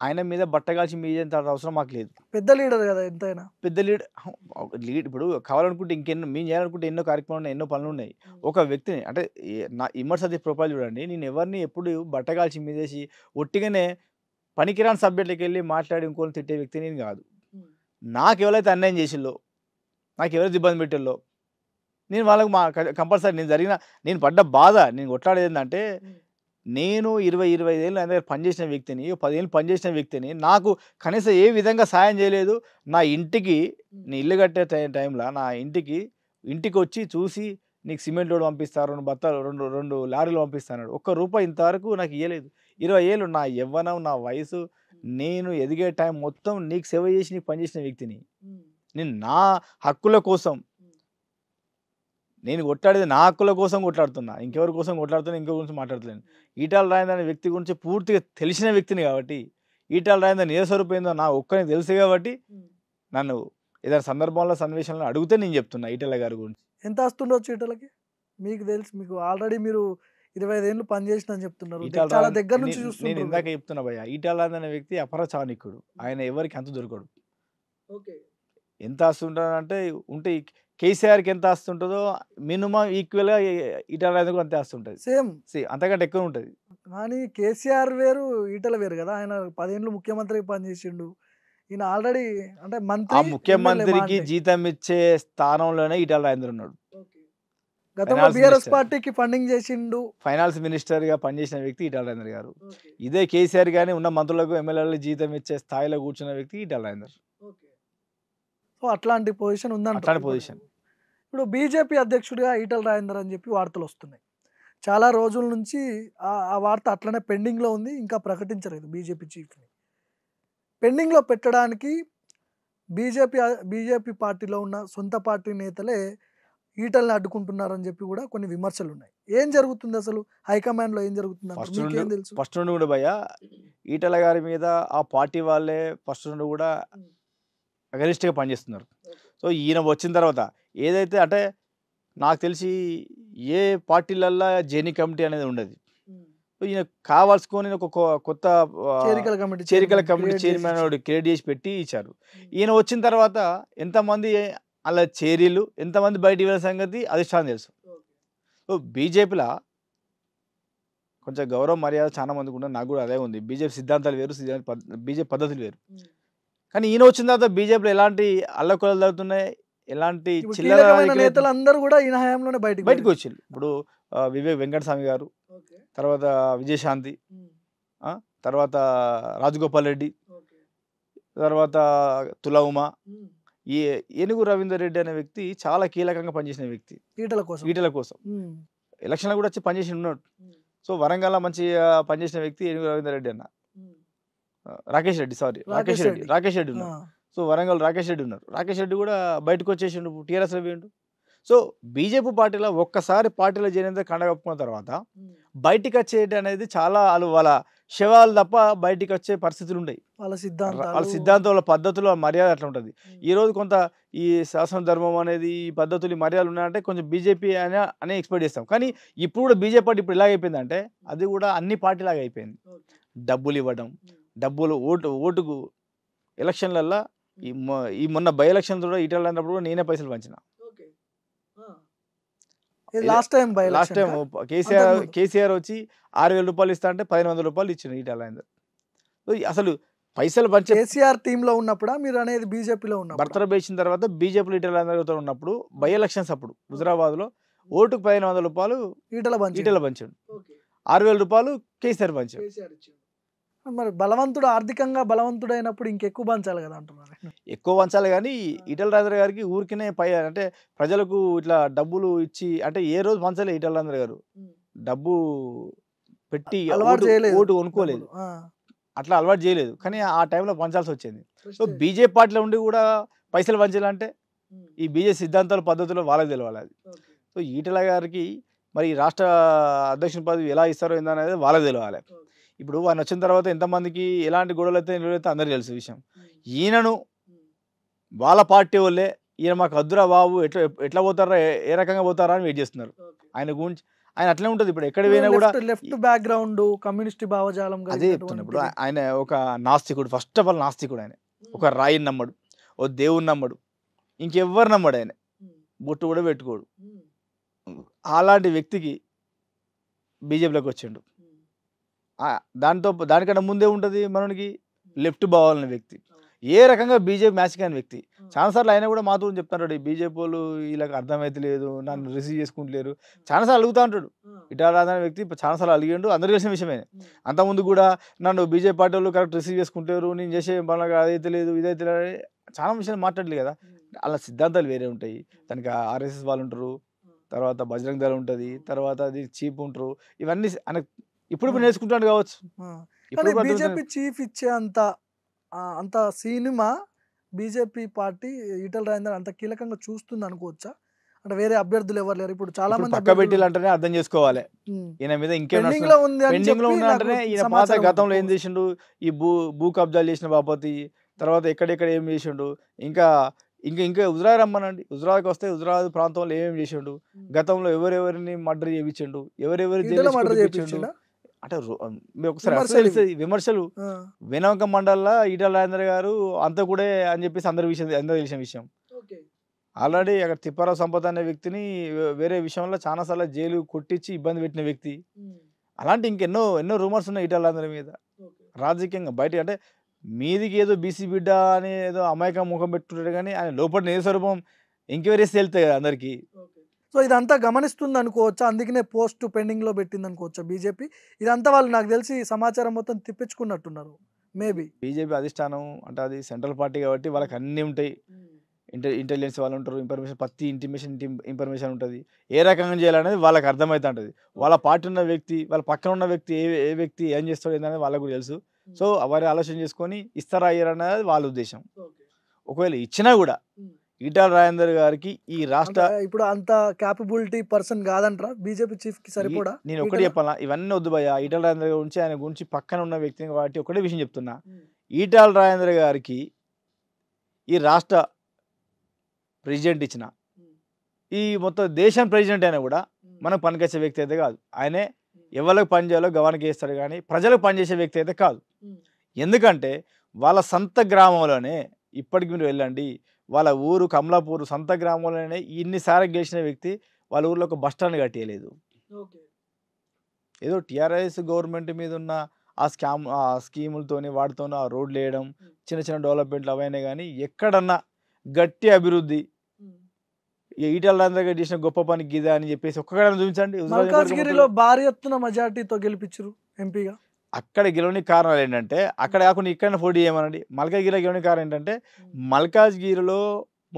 ఆయన మీద బట్టగాల్చి మీదేంత అవసరం మాకు లేదు. పెద్ద లీడర్ కదా ఎంతైనా. పెద్ద లీడ్ ఇప్పుడు కావాలనుకుంటే ఇంకెన్నో మేము చేయాలనుకుంటే ఎన్నో కార్యక్రమాలు ఉన్నాయి, ఎన్నో పనులు ఉన్నాయి. ఒక వ్యక్తిని అంటే నా ఇమ్మర్సది ప్రొఫైల్ చూడండి, నేను ఎవరిని ఎప్పుడు బట్టగాల్చి మీదేసి ఒట్టిగానే పనికిరాని సబ్జెక్ట్లకి వెళ్ళి మాట్లాడి ఇంకోని తిట్టే వ్యక్తి నేను కాదు. నాకు ఎవరైతే అన్యాయం చేసిల్లో, నాకు ఎవరైతే ఇబ్బంది పెట్టిల్లో నేను వాళ్ళకు కంపల్సరీ నేను పడ్డ బాధ నేను కొట్లాడేది ఏంటంటే నేను 20-25 ఏళ్ళు ఆయన దగ్గర పనిచేసిన వ్యక్తిని, 10 ఏళ్ళు పనిచేసిన వ్యక్తిని, నాకు కనీసం ఏ విధంగా సాయం చేయలేదు. నా ఇంటికి నీ ఇల్లు కట్టే టైంలో నా ఇంటికి వచ్చి చూసి నీకు సిమెంట్ లోడ్ పంపిస్తారు, 2 బత్తాలు 2 లారీలు పంపిస్తాడు, ₹1 ఇంతవరకు నాకు ఇవ్వలేదు. 20 ఏళ్ళు నా యవ్వనం నా వయసు నేను ఎదిగే టైం మొత్తం నీకు సేవ చేసి నీకు పనిచేసిన వ్యక్తిని. నేను నా హక్కుల కోసం నేను కొట్లాడేది నా హక్కుల కోసం కొట్లాడుతున్నా, ఇంకెవరి కోసం కొట్లాడుతున్నా, ఇంకెవరి గురించి మాట్లాడలేను. ఈటెల రాజేందర్ అనే వ్యక్తి గురించి పూర్తిగా తెలిసిన వ్యక్తిని కాబట్టి, ఈటెల రాజేందర్ ఏ స్వరూపేందో నా ఒక్కరికి తెలుసు కాబట్టి నన్ను ఏదైనా సందర్భంలో సన్నివేశంలో అడిగితే నేను చెప్తున్నా ఈటెల గారి గురించి. ఎంత వస్తుండొచ్చు ఈటెలకి మీకు తెలుసు? మీకు ఆల్రెడీ మీరు 25 ఏళ్ళు పనిచేసిన అని చెప్తున్నారు, చాలా దగ్గర నుంచి చూస్తున్నారు. నేను ఇందాక చెప్తున్నా భయ్య, ఈటెల రాజేందర్ అనే వ్యక్తి అపర చాణిక్యుడు, ఆయన ఎవరికి అంత దొరకడు. ఎంత ఆస్తుంటాడంటే ఉంటే కేసీఆర్కి ఎంత ఆస్తుంటుందో మినిమం ఈక్వల్గా ఈటెల రాజేందర్ అంతే ఆస్తుంటుంది, సేమ్ అంతకంటే ఎక్కువ ఉంటుంది. కానీ కేసీఆర్ వేరు ఈటెల వేరు కదా. ఆయన 10 ఏళ్ళు ముఖ్యమంత్రికి పనిచేసిండు, ఈయన ఆల్రెడీ అంటే మంత్రి. ఆ ముఖ్యమంత్రికి జీతం ఇచ్చే స్థానంలోనే ఈటెల రాజేందర్ ఉన్నాడు. గతంలో బీఆర్ఎస్ పార్టీకి ఫండింగ్ చేసిండు, ఫైనాన్స్ మినిస్టర్ గా పనిచేసిన వ్యక్తి ఈటెల రాజేందర్ గారు. ఇదే కేసీఆర్ గానీ ఉన్న మంత్రులకు ఎమ్మెల్యేలకు జీతం ఇచ్చే స్థాయిలో కూర్చున్న వ్యక్తి ఈటెల రాజేందర్. సో అట్లాంటి పొజిషన్ ఉందంట. అట్లాంటి పొజిషన్. ఇప్పుడు బీజేపీ అధ్యక్షుడిగా ఈటెల రాజేందర్ అని చెప్పి వార్తలు వస్తున్నాయి. చాలా రోజుల నుంచి ఆ వార్త అట్లనే పెండింగ్లో ఉంది, ఇంకా ప్రకటించలేదు బీజేపీ చీఫ్ని. పెండింగ్లో పెట్టడానికి బీజేపీ పార్టీలో ఉన్న సొంత పార్టీ నేతలే ఈటల్ని అడ్డుకుంటున్నారని చెప్పి కూడా కొన్ని విమర్శలు ఉన్నాయి. ఏం జరుగుతుంది అసలు హైకమాండ్లో, ఏం జరుగుతుంది? ఫస్ట్ నుండి కూడా భయ్య ఈటెల గారి మీద ఆ పార్టీ వాళ్ళే ఫస్ట్ నుండి కూడా అగనిస్ట్గా పనిచేస్తున్నారు. సో ఈయన వచ్చిన తర్వాత ఏదైతే అంటే నాకు తెలిసి ఏ పార్టీలల్లో జేని కమిటీ అనేది ఉండదు. ఈయన కావాల్సుకొని ఒక కొత్త చేరికల కమిటీ చైర్మన్ క్రియేట్ చేసి పెట్టి ఇచ్చారు. ఈయన వచ్చిన తర్వాత ఎంతమంది అలా చేరీలు ఎంతమంది బయటికి వెళ్ళిన సంగతి అధిష్టానం తెలుసు. సో బీజేపీలో కొంచెం గౌరవ మర్యాద చాలా మందికి ఉన్నది, నాకు కూడా అదే ఉంది. బీజేపీ సిద్ధాంతాలు వేరు, బీజేపీ పద్ధతులు వేరు. కానీ ఈయన వచ్చిన తర్వాత బీజేపీలో ఎలాంటి అల్లకొలలు జరుగుతున్నాయి, ఎలాంటి చిల్లర నేతలు అందరూ కూడా ఈయన హయాంలోనే బయటకు వచ్చారు. ఇప్పుడు వివేక్ వెంకటస్వామి గారు, తర్వాత విజయశాంతి, తర్వాత రాజగోపాల్ రెడ్డి, తర్వాత తులా ఉమా, ఈ ఏనుగు రవీందర్ రెడ్డి అనే వ్యక్తి చాలా కీలకంగా పనిచేసిన వ్యక్తి ఈటల కోసం ఎలక్షన్లో కూడా వచ్చి పనిచేసి ఉన్నాడు. సో వరంగల్ మంచిగా పనిచేసిన వ్యక్తి ఏనుగు రవీందర్ రెడ్డి అన్న, రాకేష్ రెడ్డి ఉన్నారు. సో వరంగల్ రాకేష్ రెడ్డి ఉన్నారు. రాకేష్ రెడ్డి కూడా బయటకు వచ్చేసిండు, టీఆర్ఎస్లో పోయిండు. సో బీజేపీ పార్టీలో ఒక్కసారి పార్టీలో చేరినంత కండగప్పుకున్న తర్వాత బయటికి వచ్చేటి అనేది చాలా వాళ్ళ శవాలు తప్ప బయటికి వచ్చే పరిస్థితులు ఉన్నాయి. వాళ్ళ సిద్ధాంతం, వాళ్ళ పద్ధతులు, మర్యాద అట్లా ఉంటుంది. ఈరోజు కొంత ఈ శాసన ధర్మం అనేది, ఈ పద్ధతులు, మర్యాదలు ఉన్నాయంటే కొంచెం బీజేపీ అని ఎక్స్పెక్ట్ చేస్తాం. కానీ ఇప్పుడు కూడా బీజేపీ పార్టీ ఇప్పుడు ఇలాగైపోయిందంటే అది కూడా అన్ని పార్టీలాగా అయిపోయింది. డబ్బులు ఇవ్వడం, డబ్బులు ఓటుకు ఎలక్షన్లల్లో ఈ మొన్న బై ఎలక్షన్ కూడా ఈటల అన్నప్పుడు నేనే పైసలు పంచిన. లాస్ట్ టైం కేసీఆర్ వచ్చి 6,000 రూపాయలు ఇస్తా అంటే 1,500 రూపాయలు ఇచ్చిన ఈటల. అసలు పైసలు పంచే కేసీఆర్ టీమ్ లో ఉన్నప్పుడు మీరు అనేది బీజేపీలో ఉన్న బర్తర వేసిన తర్వాత బీజేపీలో ఈటల ఉన్నప్పుడు బై ఎలక్షన్స్ అప్పుడు హుజరాబాద్ లో ఓటుకు 1,500 రూపాయలు ఈటల పంచాడు, 6,000 రూపాయలు కేసీఆర్ పంచాడు. మరి బలవంతుడు, ఆర్థికంగా బలవంతుడు అయినప్పుడు ఇంకెక్కువ పంచాలి కదా అంటున్నారు. ఎక్కువ పంచాలి కానీ ఈటల రాజేందర్ గారికి ఊరికినే అంటే ప్రజలకు ఇట్లా డబ్బులు ఇచ్చి అంటే ఏ రోజు పంచలే ఈటల రాజేందర్ గారు. డబ్బు పెట్టి ఓటు కొనుక్కోలేదు, అట్లా అలవాటు చేయలేదు. కానీ ఆ టైంలో పంచాల్సి వచ్చింది. సో బీజేపీ పార్టీలో ఉండి కూడా పైసలు పంచాలంటే ఈ బీజేపీ సిద్ధాంతాల పద్ధతులు వాళ్ళకి తెలవాలి. అది సో ఈటల గారికి మరి రాష్ట్ర అధ్యక్షుని పదవి ఎలా ఇస్తారో ఏందనేది వాళ్ళకి తెలవాలి. ఇప్పుడు ఆయన వచ్చిన తర్వాత ఎంతమందికి ఎలాంటి గొడవలు అయితే నిలబడితే అందరికీ తెలుసు విషయం. ఈయనను వాళ్ళ పార్టీ వాళ్ళే ఈయన మాకు అద్దురా బాబు ఎట్లా పోతారా, ఏ రకంగా పోతారా అని వెయిట్ చేస్తున్నారు. ఆయన గురించి ఆయన అట్లనే ఉంటుంది. ఇప్పుడు ఎక్కడ పోయినా కూడా లెఫ్ట్ బ్యాక్గ్రౌండ్, కమ్యూనిస్ట్ భావజాలం అదే చెప్తున్నా. ఇప్పుడు ఆయన ఒక నాస్తికుడు, ఫస్ట్ ఆఫ్ ఆల్ నాస్తికుడు. ఆయన ఒక రాయిని నమ్మడు, ఓ దేవుని నమ్మడు, ఇంకెవ్వరు నమ్మడు. ఆయన బొట్టు కూడా పెట్టుకోడు. అలాంటి వ్యక్తికి బీజేపీలోకి వచ్చిండు. దానికన్నా ముందే ఉంటుంది మనకి లెఫ్ట్ బావాలనే వ్యక్తి, ఏ రకంగా బీజేపీ మ్యాచ్ కాని వ్యక్తి. చాలాసార్లు ఆయన కూడా మాతో చెప్తాడు, బీజేపీ వాళ్ళు వీళ్ళకి అర్థమైతే లేదు, నన్ను రిసీవ్ చేసుకుంటలేరు, చాలాసార్లు అడుగుతా ఉంటాడు. ఇటాల అనే వ్యక్తి చాలాసార్లు అడిగాడు, అందరికీ తెలిసిన విషయమే. అంతకుముందు కూడా నన్ను బీజేపీ పార్టీ వాళ్ళు కరెక్ట్ రిసీవ్ చేసుకుంటారు, నేను చేసే పనులకు అదైతే లేదు ఇదైతే లేదు, చాలా విషయాలు మాట్లాడలేదు కదా. అలా సిద్ధాంతాలు వేరే ఉంటాయి. దానికి ఆర్ఎస్ఎస్ వాళ్ళు ఉంటారు, తర్వాత బజరంగ్ దళం ఉంటుంది, తర్వాత అది చీఫ్ ఉంటారు. ఇవన్నీ ఇప్పుడు నేర్చుకుంటాడు కావచ్చు. బీజేపీ చీఫ్ ఇచ్చే అంత cinema BJP party Etela Rajender అంత కీలకంగా చూస్తుంది అనుకోవచ్చా? అంటే వేరే అభ్యర్థులు ఎవరు లేరు. ఇప్పుడు చాలా మంది పక్క పెట్టిలంటేనే అర్థం చేసుకోవాలి ఈయన మీద ఇంకేం పెండింగ్ లో ఉందంటేనే. ఈయన పాత గతంలో ఏం చేసిండు, ఈ భూ కబ్జాలు చేసిన బాపతి, తర్వాత ఎక్కడెక్కడ ఏం చేసిండు, ఇంకా హుజరాబాద్ రమ్మనండి. హుజరాబాద్కి వస్తే హుజరాబాద్ ప్రాంతంలో ఏమేమి చేసిండు, గతంలో ఎవరెవరిని మర్డర్ చేయించిండు, ఎవరెవరి చేయించిండు అంటే ఒకసారి విమర్శలు. వినోక మండల్లో ఈటల రాజేందర్ గారు అంతా కూడా అని చెప్పేసి అందరూ తెలిసిన విషయం. ఆల్రెడీ అక్కడ తిప్పారావు సంపద అనే వ్యక్తిని వేరే విషయంలో చాలాసార్లు జైలు కొట్టించి ఇబ్బంది పెట్టిన వ్యక్తి. అలాంటి ఎన్నో రూమర్స్ ఉన్నాయి ఈటల రాజేందర్ మీద రాజకీయంగా. బయట అంటే మీదికి ఏదో బీసీ బిడ్డ అని ఏదో అమాయక ముఖం పెట్టుకుంటాడు, కానీ ఆయన లోపల నిజ స్వరూపం ఎంక్వైరీస్ వెళ్తాయి కదా అందరికి. సో ఇదంతా గమనిస్తుంది అనుకోవచ్చా? అందుకనే పోస్ట్ పెండింగ్ లో పెట్టింది అనుకోవచ్చా బీజేపీ? ఇదంతా వాళ్ళు నాకు తెలిసి సమాచారం మొత్తం తిప్పించుకున్నట్టున్నారు. మేబీ బీజేపీ అధిష్టానం అంటే అది సెంట్రల్ పార్టీ కాబట్టి వాళ్ళకి అన్నీ ఉంటాయి. ఇంటెలిజెన్స్ వాళ్ళు ఉంటారు, ఇన్ఫర్మేషన్ ప్రతి ఇన్ఫర్మేషన్ ఉంటుంది. ఏ రకంగా చేయాలనేది వాళ్ళకి అర్థమవుతూ ఉంటుంది. వాళ్ళ పార్టీ ఉన్న వ్యక్తి, వాళ్ళ పక్కన ఉన్న వ్యక్తి ఏ వ్యక్తి ఏం చేస్తాడు ఏంటనేది వాళ్ళకు కూడా తెలుసు. సో వారి ఆలోచన చేసుకొని ఇస్తారా అయ్యారనేది వాళ్ళ ఉద్దేశం. ఒకవేళ ఇచ్చినా కూడా ఈటల రాజేందర్ గారికి ఈ రాష్ట్ర ఇప్పుడు అంత క్యాపబిలిటీ పర్సన్ కాదంటారా బీజేపీ చీఫ్ కి సరిపోడా? నేను ఒకటి చెప్పాలా, ఇవన్నీ వద్దు భయ్య. ఈటల రాజేందర్ గారి గురించి, ఆయన గురించి పక్కన ఉన్న వ్యక్తిని కాబట్టి ఒకటే విషయం చెప్తున్నా. ఈటల రాజేందర్ గారికి ఈ రాష్ట్ర ప్రెసిడెంట్ ఇచ్చిన, ఈ మొత్తం దేశం ప్రెసిడెంట్ అయినా కూడా మనకు పనికొచ్చే వ్యక్తి అయితే కాదు. ఆయనే ఎవరికి పని చేయాలో గవానికి వేస్తాడు కానీ ప్రజలకు పనిచేసే వ్యక్తి అయితే కాదు. ఎందుకంటే వాళ్ళ సొంత గ్రామంలోనే ఇప్పటికి మీరు వెళ్ళండి, వాళ్ళ ఊరు కమలాపూర్ సొంత గ్రామంలోనే ఇన్నిసార్లు గెలిచిన వ్యక్తి వాళ్ళ ఊర్లో ఒక బస్ స్టాండ్ కట్టేయలేదు. ఏదో టీఆర్ఎస్ గవర్నమెంట్ మీద ఉన్న ఆ స్కీములతోని వాటితోని ఆ రోడ్లు వేయడం, చిన్న చిన్న డెవలప్మెంట్లు అవైనా కానీ ఎక్కడన్నా గట్టి అభివృద్ధి ఈటల రాజేందర్ గారు చేసిన గొప్ప పని గిదా అని చెప్పేసి ఒక్కగానే చూపించండి. మల్కాజ్గిరిలో భారీ ఎత్తున మెజార్టీతో గెలిపించారు ఎంపీగా. అక్కడ గెలవడానికి కారణాలు ఏంటంటే అక్కడ కాకుండా ఇక్కడ పోటీ చేయమనండి. మల్కాజ్గిరిలో గెలవడానికి కారణం ఏంటంటే మల్కాజ్గిరిలో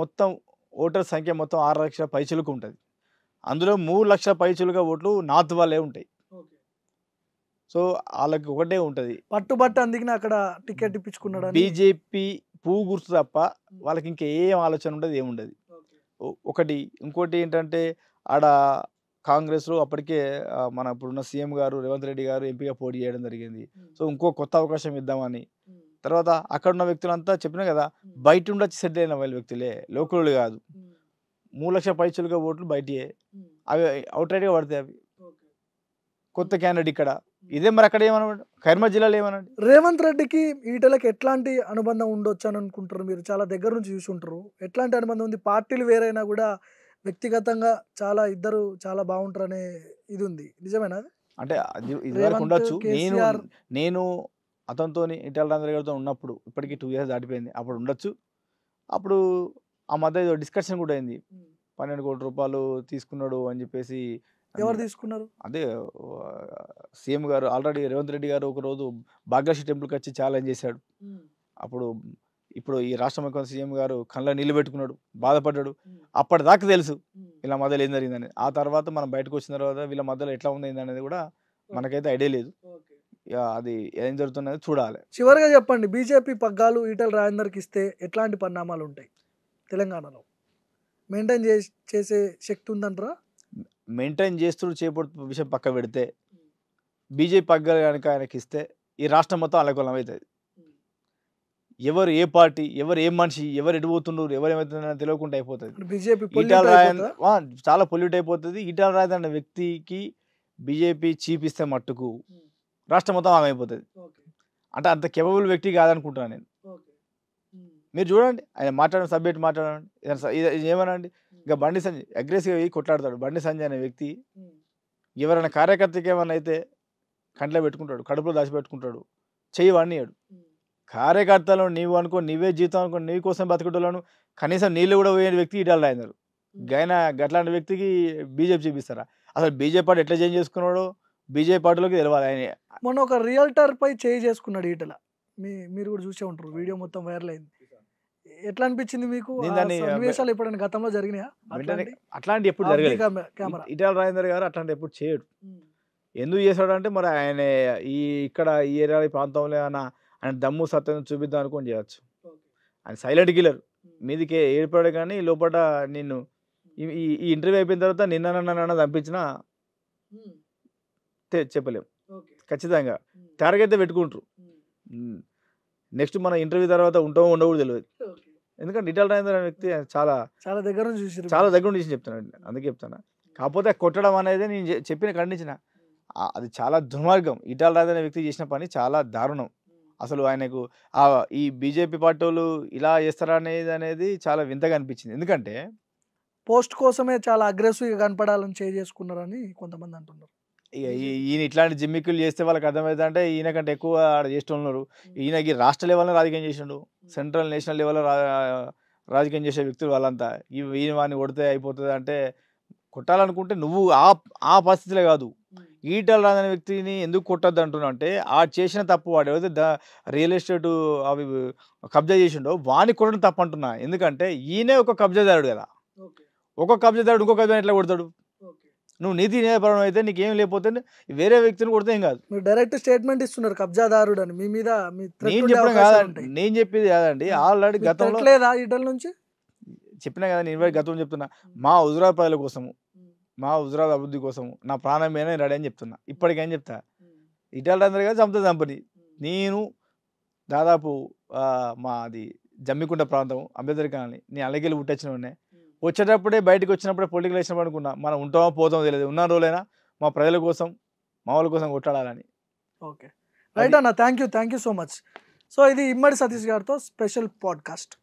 మొత్తం ఓటర్ సంఖ్య మొత్తం 6 లక్షల పైచులకు ఉంటుంది. అందులో 3 లక్షల పైచులుగా ఓట్లు నార్త్ వాళ్ళే ఉంటాయి. సో వాళ్ళకి ఒకటే ఉంటుంది పట్టుబట్టు, అందుకని అక్కడ టికెట్ ఇప్పించుకున్నాడు. బీజేపీ పువ్వు గుర్తు తప్ప వాళ్ళకి ఇంకా ఏం ఆలోచన ఉండదు, ఏముండదు. ఒకటి ఇంకోటి ఏంటంటే ఆడ కాంగ్రెస్లో అప్పటికే మన ఇప్పుడున్న సీఎం గారు రేవంత్ రెడ్డి గారు ఎంపీగా పోటీ చేయడం జరిగింది. సో ఇంకో కొత్త అవకాశం ఇద్దామని తర్వాత అక్కడ ఉన్న వ్యక్తులంతా చెప్పినా కదా బయట ఉండొచ్చి సెటిల్ అయిన వాళ్ళ వ్యక్తులే, లోకల్ కాదు. 3 లక్షల పైచులుగా ఓట్లు బయటే, అవి అవుట్ రైట్గా పడతాయి. అవి కొత్త క్యాండిడేట్ ఇక్కడ ఇదే మరి అక్కడ ఏమన్నా కరీంనగర్ జిల్లాలో ఏమనండి. రేవంత్ రెడ్డికి ఈటలకి ఎట్లాంటి అనుబంధం ఉండొచ్చు అని అనుకుంటారు మీరు? చాలా దగ్గర నుంచి చూసి ఉంటారు. ఎట్లాంటి అనుబంధం ఉంది? పార్టీలు వేరైనా కూడా వ్యక్తిగతంగా ఇద్దరు చాలా బాగుంటారు అనే ఇది ఉంది, నిజమేనా? అంటే అది ఇదివరకు ఉండొచ్చు. నేను అతనితో ఈటల రాజేందర్ గారితో ఉన్నప్పుడు ఇప్పటికీ 2 years దాటిపోయింది. అప్పుడు ఉండొచ్చు. అప్పుడు ఆ మధ్య ఏదో డిస్కషన్ కూడా అయింది, 12 కోట్ల రూపాయలు తీసుకున్నాడు అని చెప్పేసి. ఎవరు తీసుకున్నారు? అదే సీఎం గారు ఆల్రెడీ రేవంత్ రెడ్డి గారు ఒకరోజు భాగ్యలక్ష్మి టెంపుల్కి వచ్చి ఛాలెంజ్ చేశాడు. ఇప్పుడు ఈ రాష్ట్ర ముఖ్యమంత్రి సీఎం గారు కళ్ళ నీళ్ళు పెట్టుకున్నాడు, బాధపడ్డాడు. అప్పటిదాకా తెలుసు వీళ్ళ మధ్యలో ఏం జరిగిందని. ఆ తర్వాత మనం బయటకు వచ్చిన తర్వాత వీళ్ళ మధ్యలో ఎట్లా ఉంది అనేది కూడా మనకైతే ఐడియా లేదు. అది ఏం జరుగుతున్నది చూడాలి. చివరిగా చెప్పండి, బీజేపీ పగ్గాలు ఈటల రాజేందర్కి ఇస్తే ఎట్లాంటి పరిణామాలు ఉంటాయి తెలంగాణలో? మెయింటైన్ చేసే శక్తి ఉందంటారా? మెయింటైన్ చేస్తూ చేపడుతున్న విషయం పక్క పెడితే బీజేపీ పగ్గాలు కనుక ఆయనకి ఇస్తే ఈ రాష్ట్రం మొత్తం అలకొలం అవుతుంది. ఎవరు ఏ పార్టీ, ఎవరు ఏ మనిషి, ఎవరు ఎటు పోతున్నారు, ఎవరు ఏమవుతుందని తెలియకుండా అయిపోతుంది. ఈటల రాజేందర్ చాలా పొల్యూట్ అయిపోతుంది. ఈటల రాజేందర్ అనే వ్యక్తికి బీజేపీ చీఫ్ ఇస్తే మట్టుకు రాష్ట్రం మొత్తం ఆమె అయిపోతుంది. అంటే అంత కేపబుల్ వ్యక్తి కాదనుకుంటున్నాను నేను. మీరు చూడండి, ఆయన మాట్లాడిన సబ్జెక్ట్ మాట్లాడండి, ఏమనండి. ఇక బండి సంజయ్ అగ్రెసివ్గా కొట్లాడతాడు. బండి సంజయ్ అనే వ్యక్తి ఎవరైనా కార్యకర్తకి ఏమన్నా అయితే కంట్లో పెట్టుకుంటాడు, కడుపులో దాచిపెట్టుకుంటాడు, చెయ్యి వాడినియాడు. కార్యకర్తలు నీవు అనుకో, నీవే జీతం అనుకో, నీ కోసం బతుకుటోళ్ళను కనీసం నీళ్ళు కూడా పోయే వ్యక్తి ఈటల రాజేందర్. గైనా అట్లాంటి వ్యక్తికి బీజేపీ చూపిస్తారా? అసలు బీజేపీ పార్టీ ఎట్లా చేంజ్ చేసుకున్నాడో బీజేపీ పార్టీలోకి తెలవాలి. ఆయన మొన్న ఒక రియల్టర్ పై చేంజ్ చేసుకున్నాడు ఈటల, మీరు కూడా చూసే ఉంటారు, వీడియో మొత్తం వైరల్ అయింది. ఎట్లా అనిపించింది మీకు? సన్నివేశాలు ఎప్పుడైనా గతంలో జరిగినాయా? అట్లాంటి ఎప్పుడు జరగలేదు. ఈటల రాజేందర్ గారు అట్లాంటి ఎప్పుడు చేయడు. ఎందుకు చేశాడు అంటే మరి ఆయన ఇక్కడ ఈ ఏరియా ప్రాంతంలో ఆయన దమ్ము సత్యం చూపిద్దాం అనుకొని చేయవచ్చు. ఆయన సైలెంట్ కిల్లర్, మీదికి ఏర్పడాడు కానీ లోపల నిన్ను ఈ ఇంటర్వ్యూ అయిపోయిన తర్వాత నిన్న చంపించినా చెప్పలేము. ఖచ్చితంగా టార్గెట్ అయితే పెట్టుకుంటారు. నెక్స్ట్ మన ఇంటర్వ్యూ తర్వాత ఉంటామో ఉండవు తెలియదు. ఎందుకంటే ఈటల రాజేందర్ అనే వ్యక్తి చాలా దగ్గర నుంచి చెప్తున్నాడు. అందుకే చెప్తాను. కాకపోతే కొట్టడం అనేది నేను చెప్పిన ఖండించిన, అది చాలా దుర్మార్గం. ఈటల రాజేందర్ అనే వ్యక్తి చేసిన పని చాలా దారుణం. అసలు ఆయనకు ఈ బీజేపీ పార్టీ వాళ్ళు ఇలా చేస్తారా అనేది చాలా వింతగా అనిపించింది. ఎందుకంటే పోస్ట్ కోసమే చాలా అగ్రెసివ్గా కనపడాలని చేసుకున్నారని కొంతమంది అంటున్నారు. ఈయన ఇట్లాంటి జిమ్మిక్కులు చేస్తే వాళ్ళకి అర్థమవుతుంది. అంటే ఈయన కంటే ఎక్కువ ఆడ చేస్తున్నారు. ఈయనకి రాష్ట్ర లెవెల్లో రాజకీయం చేసిండు, సెంట్రల్ నేషనల్ లెవెల్లో రాజకీయం చేసే వ్యక్తులు వాళ్ళంతా. ఈయన వాడిని కొడితే అయిపోతుంది అంటే కొట్టాలనుకుంటే నువ్వు ఆ పరిస్థితిలో కాదు. ఈటల రాజేందర్ వ్యక్తిని ఎందుకు కొట్టద్దు అంటున్నా అంటే ఆ చేసిన తప్పు, వాడు ఏదైతే రియల్ ఎస్టేట్ అవి కబ్జా చేసిండో వాడిని కొట్టడం తప్పు అంటున్నా. ఎందుకంటే ఈయనే ఒక కబ్జాదారుడు కదా. ఒక కబ్జాదారుడు ఇంకో కబ్జా ఎట్లా కొడతాడు? నువ్వు నీతి న్యాయపరం అయితే నీకేం లేకపోతే వేరే వ్యక్తిని కొడితే ఏం కాదు. మీరు డైరెక్ట్ స్టేట్మెంట్ ఇస్తున్నారు కబ్జాదారుడు అని. మీ మీద నేను చెప్పడం కాదండి, నేను చెప్పేది కాదండి. ఆల్రెడీ గతంలో లేదా ఈటల నుంచి చెప్పినా కదా, నేను గతంలో చెప్తున్నా. మా హుజురాబాద్ ప్రజల కోసము, మా హుజురాబాద్ అభివృద్ధి కోసము నా ప్రాణమేనా రెడీ అని చెప్తున్నా. ఇప్పటికేం చెప్తా, ఈటల రాజేందర్ గారు చంపని నేను దాదాపు మాది జమ్మికుంట ప్రాంతం అంబేద్కర్ కాలనీ, నేను అలగిలి పుట్టొచ్చిన వచ్చేటప్పుడే బయటకు వచ్చినప్పుడే పొలిటికల్ వేసినప్పుడు అనుకున్నా మనం ఉంటామో పోతామో తెలియదు, ఉన్న రోజులైనా మా ప్రజల కోసం మా వాళ్ళ కోసం కొట్లాడాలని. ఓకే రైట్ అన్న, thank you so much. So ఇది ఇమ్మడి సతీష్ గారితో స్పెషల్ పాడ్కాస్ట్.